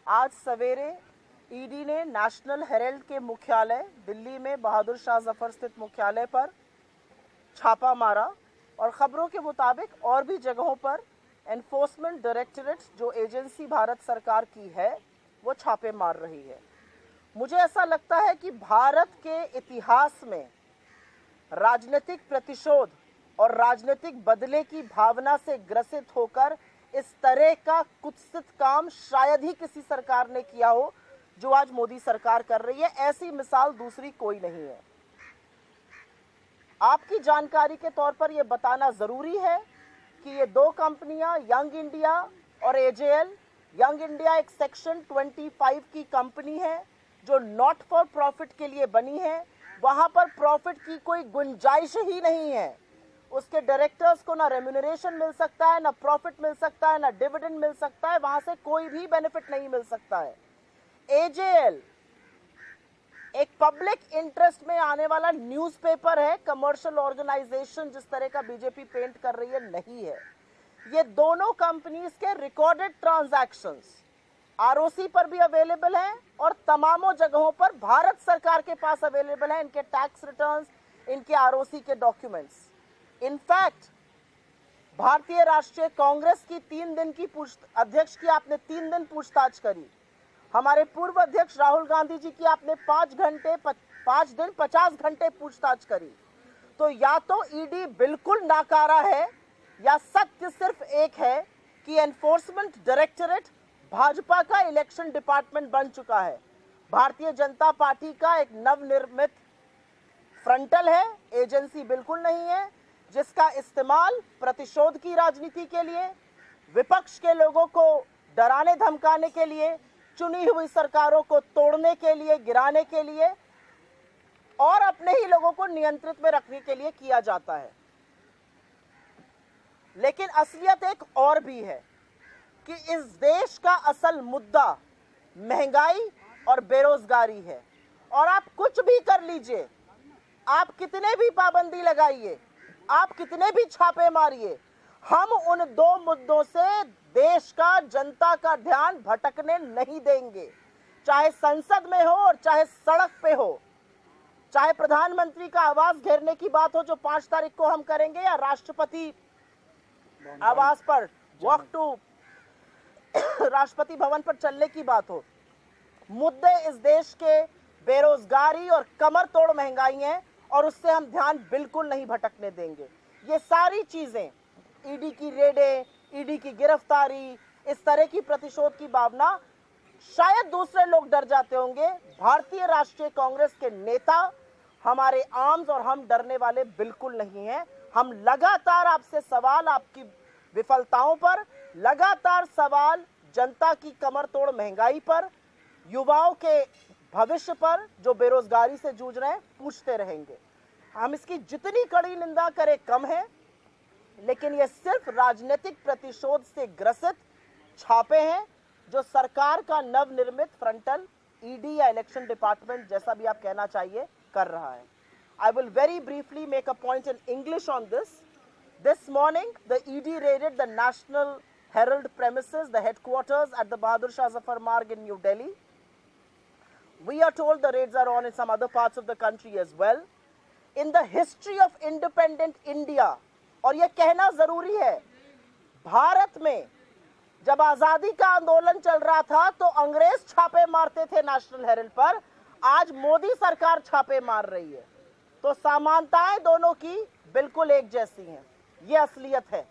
आज सवेरे ईडी ने नेशनल हेराल्ड के मुख्यालय दिल्ली में बहादुर शाह जफर स्थित मुख्यालय पर छापा मारा और खबरों के मुताबिक और भी जगहों पर एनफोर्समेंट डायरेक्टरेट जो एजेंसी भारत सरकार की है वो छापे मार रही है। मुझे ऐसा लगता है कि भारत के इतिहास में राजनीतिक प्रतिशोध और राजनीतिक बदले की भावना से ग्रसित होकर इस तरह का कुत्सित काम शायद ही किसी सरकार ने किया हो जो आज मोदी सरकार कर रही है। ऐसी मिसाल दूसरी कोई नहीं है। आपकी जानकारी के तौर पर यह बताना जरूरी है कि ये दो कंपनियां यंग इंडिया और एजेएल, यंग इंडिया एक सेक्शन 25 की कंपनी है जो नॉट फॉर प्रॉफिट के लिए बनी है। वहां पर प्रॉफिट की कोई गुंजाइश ही नहीं है। उसके डायरेक्टर्स को ना रेम्यूनरेशन मिल सकता है, ना प्रॉफिट मिल सकता है, ना डिविडेंड मिल सकता है। वहां से कोई भी बेनिफिट नहीं मिल सकता है। एजेएल एक पब्लिक इंटरेस्ट में आने वाला न्यूज़पेपर है, कमर्शियल ऑर्गेनाइजेशन जिस तरह का बीजेपी पेंट कर रही है नहीं है। ये दोनों कंपनीज के रिकॉर्डेड ट्रांजैक्शंस आरओसी पर भी अवेलेबल हैं और तमामों जगहों पर भारत सरकार के पास अवेलेबल है इनके टैक्स रिटर्न्स, इनके आरओसी के डॉक्यूमेंट्स। इनफैक्ट भारतीय राष्ट्रीय कांग्रेस की 3 दिन की अध्यक्ष की आपने 3 दिन पूछताछ करी। हमारे पूर्व अध्यक्ष राहुल गांधी जी की आपने 5 दिन 50 घंटे पूछताछ करी। तो या तो ईडी बिल्कुल नाकारा है या सत्य सिर्फ एक है कि एनफोर्समेंट डायरेक्टरेट भाजपा का इलेक्शन डिपार्टमेंट बन चुका है। भारतीय जनता पार्टी का एक नवनिर्मित फ्रंटल है, एजेंसी बिल्कुल नहीं है, जिसका इस्तेमाल प्रतिशोध की राजनीति के लिए, विपक्ष के लोगों को डराने धमकाने के लिए, चुनी हुई सरकारों को तोड़ने के लिए, गिराने के लिए और अपने ही लोगों को नियंत्रित में रखने के लिए किया जाता है। लेकिन असलियत एक और भी है कि इस देश का असल मुद्दा महंगाई और बेरोजगारी है। और आप कुछ भी कर लीजिए, आप कितने भी पाबंदी लगाइए, आप कितने भी छापे मारिए, हम उन 2 मुद्दों से देश का, जनता का ध्यान भटकने नहीं देंगे। चाहे संसद में हो और चाहे सड़क पे हो, चाहे प्रधानमंत्री का आवास घेरने की बात हो जो 5 तारीख को हम करेंगे, या राष्ट्रपति आवास पर वॉक टू राष्ट्रपति भवन पर चलने की बात हो। मुद्दे इस देश के बेरोजगारी और कमर तोड़ महंगाई हैं और उससे हम ध्यान बिल्कुल नहीं भटकने देंगे। ये सारी चीजें, ईडी की रेडें, ईडी की गिरफ्तारी, इस तरह की प्रतिशोध की भावना, शायद दूसरे लोग डर जाते होंगे। भारतीय राष्ट्रीय कांग्रेस के नेता, हमारे आर्म्स और हम डरने वाले बिल्कुल नहीं हैं। हम लगातार आपसे सवाल, आपकी विफलताओं पर, लगातार सवाल जनता की कमर तोड़ महंगाई पर, युवाओं के भविष्य पर जो बेरोजगारी से जूझ रहे हैं, पूछते रहेंगे। हम इसकी जितनी कड़ी निंदा करें कम है, लेकिन ये सिर्फ राजनीतिक प्रतिशोध से ग्रसित छापे हैं जो सरकार का नवनिर्मित फ्रंटल ईडी या इलेक्शन डिपार्टमेंट, जैसा भी आप कहना चाहिए, कर रहा है। I will very briefly make a point in English on this. This morning, the ED raided the National Herald premises, the headquarters at the Bahadur Shah Zafar Marg in New Delhi. We are told the raids are on in some other parts of the country as well. In the history of independent India, और ये कहना जरूरी है, भारत में जब आजादी का आंदोलन चल रहा था तो अंग्रेज छापे मारते थे नेशनल हेराल्ड पर, आज मोदी सरकार छापे मार रही है। तो समानताएं दोनों की बिल्कुल एक जैसी हैं। ये असलियत है।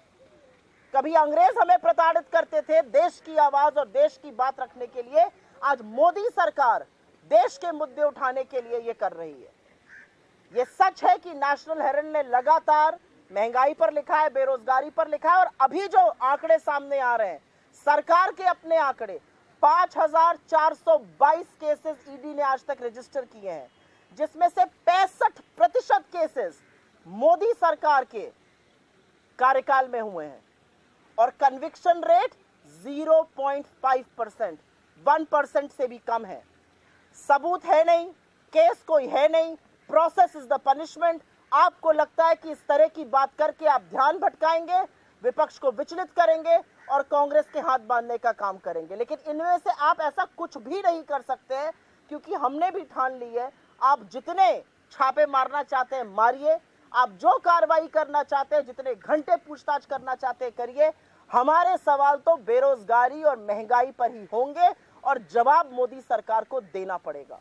कभी अंग्रेज हमें प्रताड़ित करते थे देश की आवाज और देश की बात रखने के लिए, आज मोदी सरकार देश के मुद्दे उठाने के लिए ये कर रही है। ये सच है कि नेशनल हेराल्ड ने लगातार महंगाई पर लिखा है, बेरोजगारी पर लिखा है, और अभी जो आंकड़े सामने आ रहे हैं, सरकार के अपने आंकड़े, 5422 केसेस ईडी ने आज तक रजिस्टर किए हैं, जिसमें से 65% केसेस मोदी सरकार के कार्यकाल में हुए हैं और कन्विक्शन रेट 0.5%, 1% से भी कम है। सबूत है नहीं, केस कोई है नहीं, प्रोसेस इज द पनिशमेंट। आपको लगता है कि इस तरह की बात करके आप ध्यान भटकाएंगे, विपक्ष को विचलित करेंगे और कांग्रेस के हाथ बांधने का काम करेंगे। लेकिन इनमें से आप ऐसा कुछ भी नहीं कर सकते हैं, क्योंकि हमने भी ठान ली है, आप जितने छापे मारना चाहते हैं मारिए, आप जो कार्रवाई करना चाहते हैं, जितने घंटे पूछताछ करना चाहते हैं करिए। हमारे सवाल तो बेरोजगारी और महंगाई पर ही होंगे और जवाब मोदी सरकार को देना पड़ेगा।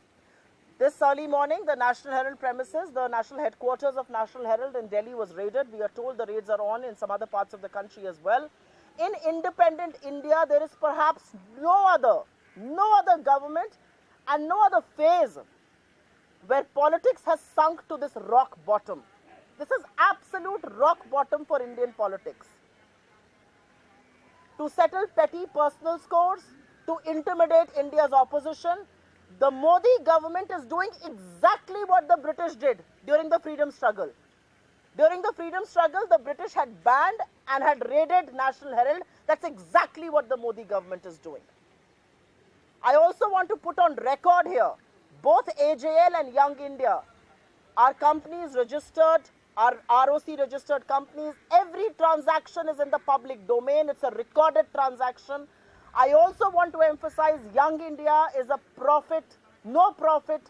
This early morning, the National Herald premises, the national headquarters of National Herald in Delhi was raided. We are told the raids are on in some other parts of the country as well. In independent India, there is perhaps no other government and no other phase where politics has sunk to this rock bottom. This is absolute rock bottom for Indian politics. To settle petty personal scores, to intimidate India's opposition, the Modi government is doing exactly what the British did during the freedom struggle. During the freedom struggle, the British had banned and had raided National Herald. That's exactly what the Modi government is doing. I also want to put on record here, both AJL and Young India, our companies registered, our ROC registered companies, every transaction is in the public domain. It's a recorded transaction. I also want to emphasize Young India is a no profit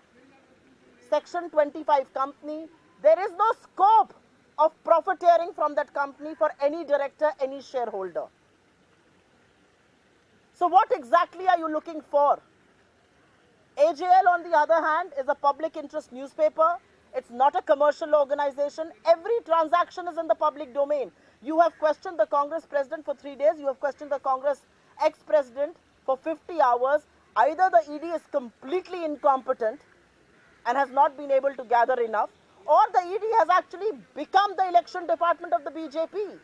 Section 25 company. There is no scope of profiteering from that company for any director, any shareholder. So what exactly are you looking for? AJL, on the other hand, is a public interest newspaper. It's not a commercial organization. Every transaction is in the public domain. You have questioned the Congress president for 3 days. You have questioned the Congress ex-president for 50 hours. Either the ED is completely incompetent and has not been able to gather enough, or the ED has actually become the election department of the BJP.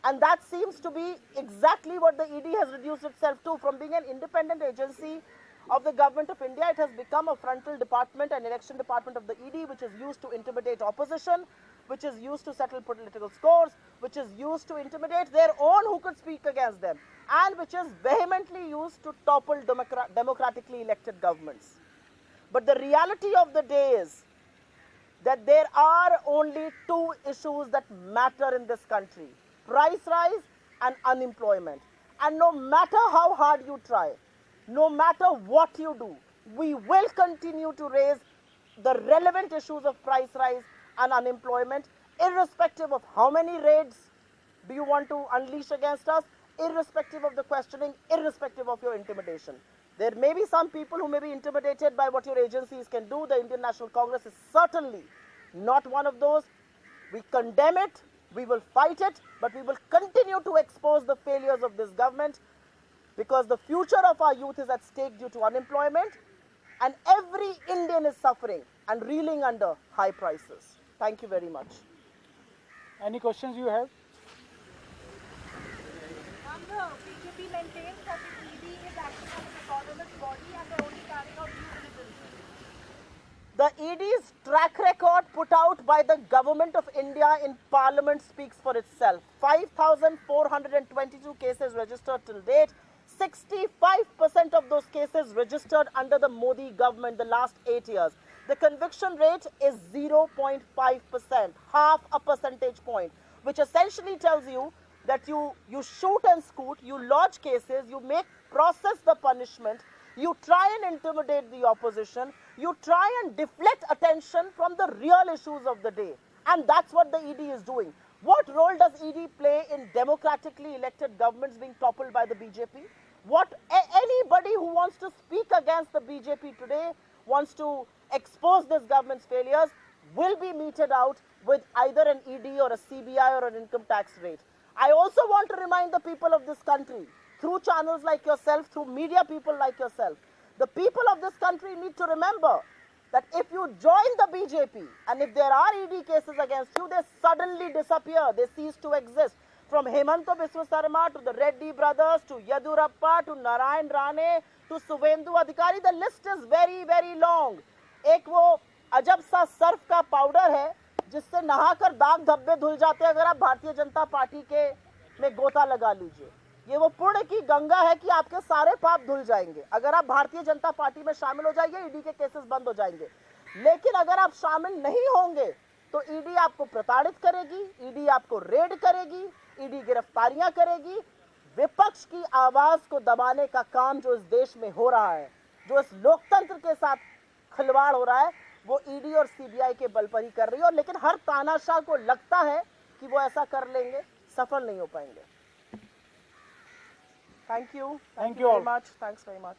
And that seems to be exactly what the ED has reduced itself to. From being an independent agency of the government of India, it has become a frontal department, an election department of the ED, which is used to intimidate opposition, which is used to settle political scores, which is used to intimidate their own who could speak against them, and which is vehemently used to topple democratically elected governments. But the reality of the day is that there are only two issues that matter in this country: price rise and unemployment. And no matter how hard you try, no matter what you do, we will continue to raise the relevant issues of price rise and unemployment, irrespective of how many raids do you want to unleash against us, irrespective of the questioning, irrespective of your intimidation. There may be some people who may be intimidated by what your agencies can do. The Indian National Congress is certainly not one of those. We condemn it, we will fight it, but we will continue to expose the failures of this government, because the future of our youth is at stake due to unemployment, and every Indian is suffering and reeling under high prices. Thank you very much. Any questions you have? The BJP maintains that the ED is acting as an autonomous body and they're only carrying out due diligence. The ED's track record put out by the Government of India in Parliament speaks for itself. 5,422 cases registered till date. 65% of those cases registered under the Modi government the last 8 years. The conviction rate is 0.5%, half a percentage point, which essentially tells you that you shoot and scoot, you lodge cases, you process the punishment, you try and intimidate the opposition, you try and deflect attention from the real issues of the day. And that's what the ED is doing. What role does ED play in democratically elected governments being toppled by the BJP? Anybody who wants to speak against the BJP today, wants to expose this government's failures, will be meted out with either an ED or a CBI or an income tax rate. I also want to remind the people of this country, through channels like yourself, through media people like yourself, the people of this country need to remember that if you join the BJP and if there are ED cases against you, they suddenly disappear, they cease to exist. From Hemanta Biswa Sarma to the Reddy brothers to Yadurappa to Narayan Rane to Suvendu Adhikari, the list is very, very long. एक वो अजब सा Surf का powder है जिससे नहाकर दाग धब्बे धुल जाते हैं अगर आप भारतीय जनता पार्टी के में गोता लगा लीजिए। ये वो पुण्य की गंगा है कि आपके सारे पाप धुल जाएंगे अगर आप भारतीय जनता पार्टी में शामिल हो जाइए, ईडी के केसेस बंद हो जाएंगे। लेकिन अगर आप शामिल नहीं होंगे तो ईडी आपको प्रताड़ित करेगी, ईडी आपको रेड करेगी, ईडी गिरफ्तारियां करेगी। विपक्ष की आवाज को दबाने का काम जो इस देश में हो रहा है, जो इस लोकतंत्र के साथ खिलवाड़ हो रहा है, वो ईडी और सीबीआई के बल पर ही कर रही है। और लेकिन हर तानाशाह को लगता है कि वो ऐसा कर लेंगे, सफल नहीं हो पाएंगे। Thank you Thank you all. Very much, thanks very much.